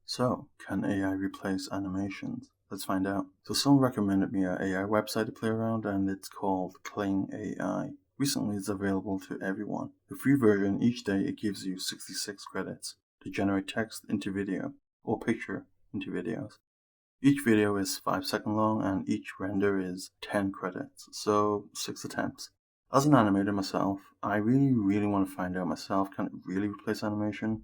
So, can AI replace animations? Let's find out. So someone recommended me an AI website to play around, and it's called Kling AI. Recently it's available to everyone. The free version, each day it gives you 66 credits to generate text into video or picture into videos. Each video is 5 seconds long and each render is 10 credits, so 6 attempts. As an animator myself, I really want to find out myself, can it really replace animation?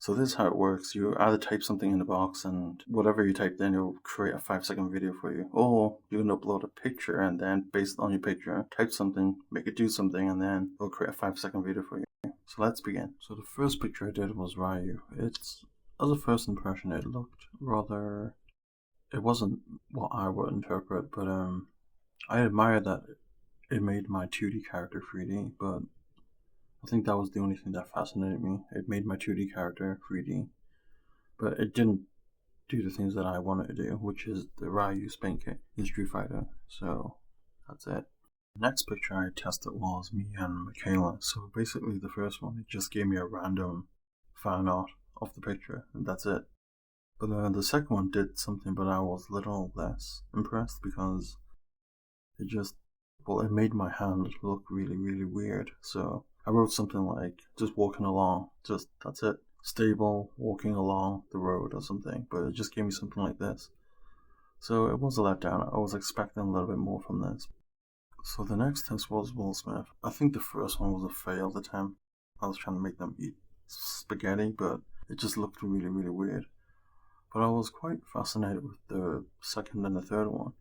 So this is how it works. You either type something in the box and whatever you type in, it'll create a 5 second video for you. Or you can upload a picture and then based on your picture, type something, make it do something, and then it'll create a 5 second video for you. So let's begin. So the first picture I did was Ryu. As a first impression, it looked rather, it wasn't what I would interpret, but I admire that it made my 2D character 3D, but I think that was the only thing that fascinated me. It made my 2D character 3D, but it didn't do the things that I wanted to do, which is the Ryu spin kick in Street Fighter. So that's it. The next picture I tested was me and Michaela. So basically the first one, it just gave me a random fan art of the picture, and that's it. But the second one did something, but I was a little less impressed because it made my hand look really weird. So I wrote something like, just walking along, that's it. Stable, walking along the road or something, but it just gave me something like this. So it was a letdown. I was expecting a little bit more from this. So the next test was Will Smith. I think the first one was a failed attempt. I was trying to make them eat spaghetti, but it just looked really weird. But I was quite fascinated with the second and the third one.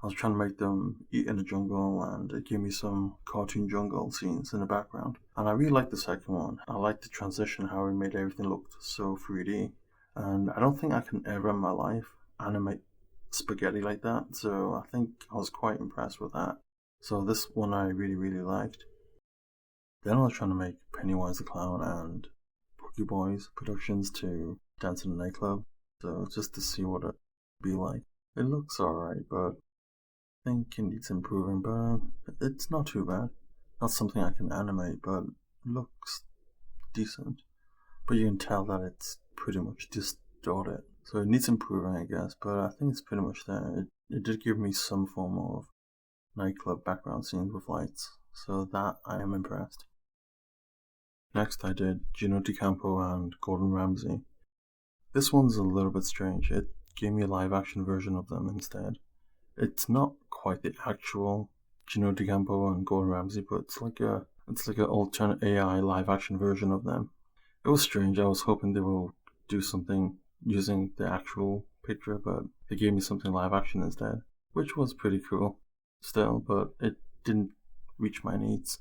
I was trying to make them eat in the jungle, and it gave me some cartoon jungle scenes in the background. And I really liked the second one. I liked the transition, how it made everything look so 3D. And I don't think I can ever in my life animate spaghetti like that, so I think I was quite impressed with that. So this one I really liked. Then I was trying to make Pennywise the Clown and Pookie Boys productions to dance in a nightclub, so just to see what it'd be like. It looks alright, but I think it needs improving, but it's not too bad. Not something I can animate, but it looks decent. But you can tell that it's pretty much distorted. So it needs improving, I guess, but I think it's pretty much there. It did give me some form of nightclub background scenes with lights, so that I am impressed. Next I did Gino DiCampo and Gordon Ramsay. This one's a little bit strange. It gave me a live action version of them instead. It's not quite the actual Gino DiCampo and Gordon Ramsay, but it's like an alternate AI live action version of them. It was strange. I was hoping they will do something using the actual picture, but they gave me something live action instead, which was pretty cool still, but it didn't reach my needs.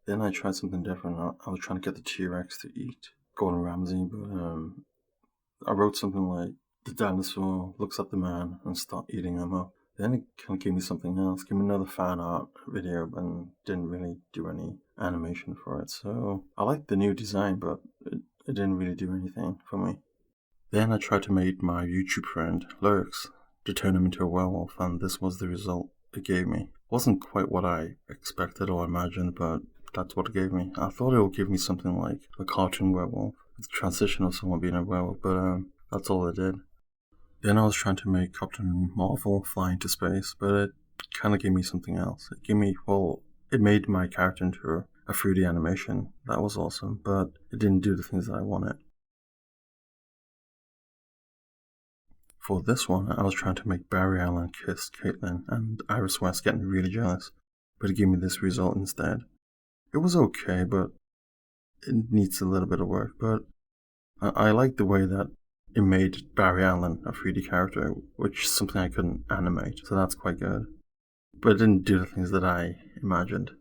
Then I tried something different. I was trying to get the T-Rex to eat Gordon Ramsay, but I wrote something like, the dinosaur looks at the man and starts eating him up. Then it kind of gave me something else, gave me another fan art video, and didn't really do any animation for it. So I liked the new design, but it didn't really do anything for me. Then I tried to make my YouTube friend, Lurks, to turn him into a werewolf, and this was the result it gave me. It wasn't quite what I expected or imagined, but that's what it gave me. I thought it would give me something like a cartoon werewolf, the transition of someone being a werewolf, but that's all it did. Then I was trying to make Captain Marvel fly into space, but it kind of gave me something else. It made my character into a 3D animation. That was awesome, but it didn't do the things that I wanted. For this one, I was trying to make Barry Allen kiss Caitlyn, and Iris West getting really jealous, but it gave me this result instead. It was okay, but it needs a little bit of work, but I like the way that it made Barry Allen a 3D character, which is something I couldn't animate, so that's quite good. But it didn't do the things that I imagined.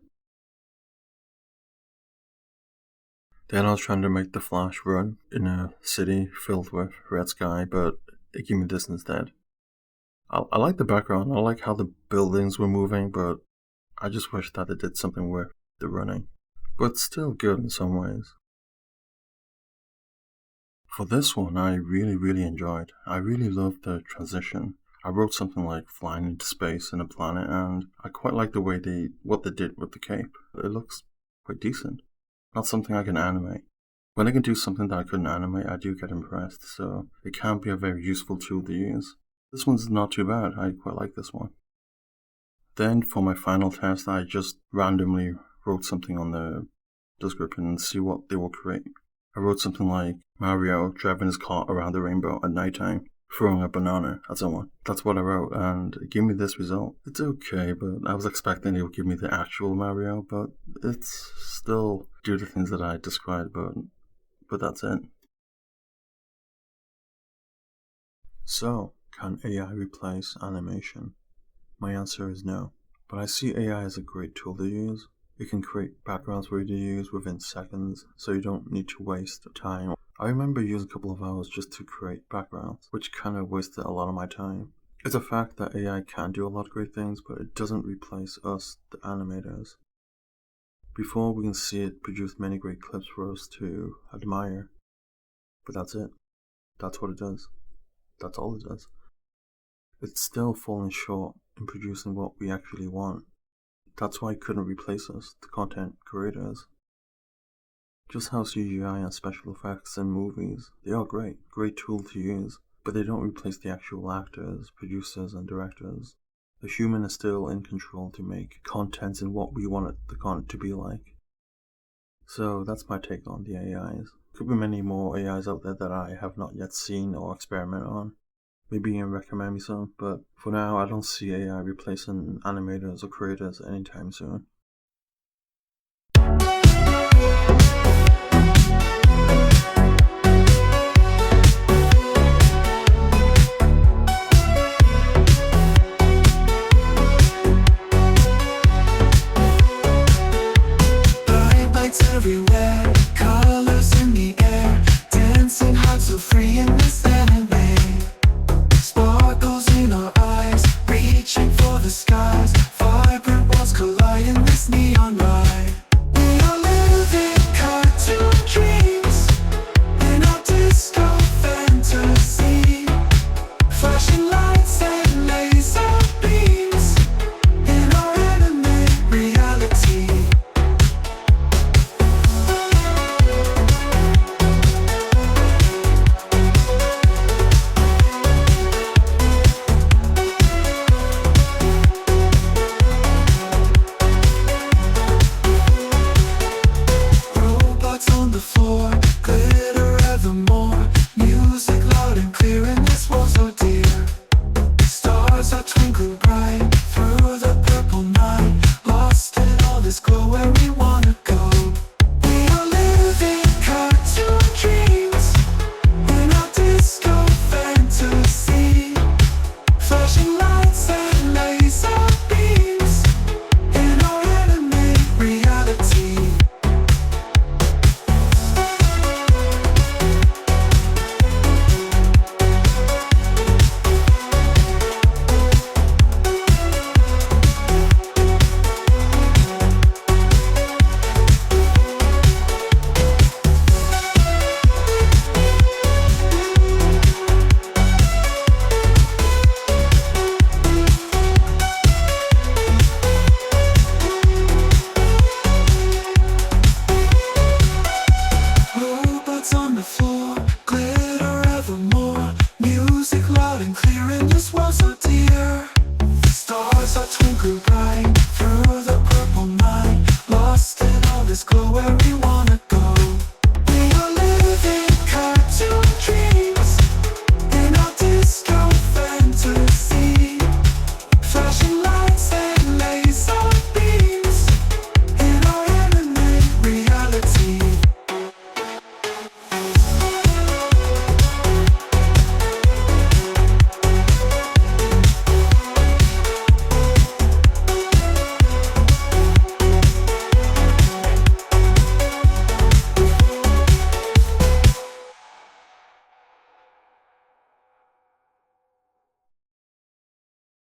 Then I was trying to make the Flash run in a city filled with red sky, but it gave me this instead. I like the background, I like how the buildings were moving, but I just wish that it did something with the running. But still good in some ways. For this one, I really enjoyed. I really loved the transition. I wrote something like flying into space in a planet, and I quite like the way what they did with the cape. It looks quite decent. Not something I can animate. When I can do something that I couldn't animate, I do get impressed, so it can be a very useful tool to use. This one's not too bad, I quite like this one. Then for my final test, I just randomly wrote something on the description and see what they will create. I wrote something like Mario driving his car around the rainbow at nighttime, throwing a banana at someone. That's what I wrote, and it gave me this result. It's okay, but I was expecting it would give me the actual Mario, but it's still do the things that I described, but that's it. So, can AI replace animation? My answer is no, but I see AI as a great tool to use. It can create backgrounds for you to use within seconds, so you don't need to waste time. I remember using a couple of hours just to create backgrounds, which kind of wasted a lot of my time. It's a fact that AI can do a lot of great things, but it doesn't replace us, the animators. Before we can see it produce many great clips for us to admire, but that's it. That's what it does. That's all it does. It's still falling short in producing what we actually want. That's why it couldn't replace us, the content creators. Just how CGI and special effects in movies, they are great tool to use, but they don't replace the actual actors, producers and directors. The human is still in control to make content in what we want the content to be like. So that's my take on the AIs. Could be many more AIs out there that I have not yet seen or experimented on. Maybe you can recommend me some, but for now I don't see AI replacing animators or creators anytime soon.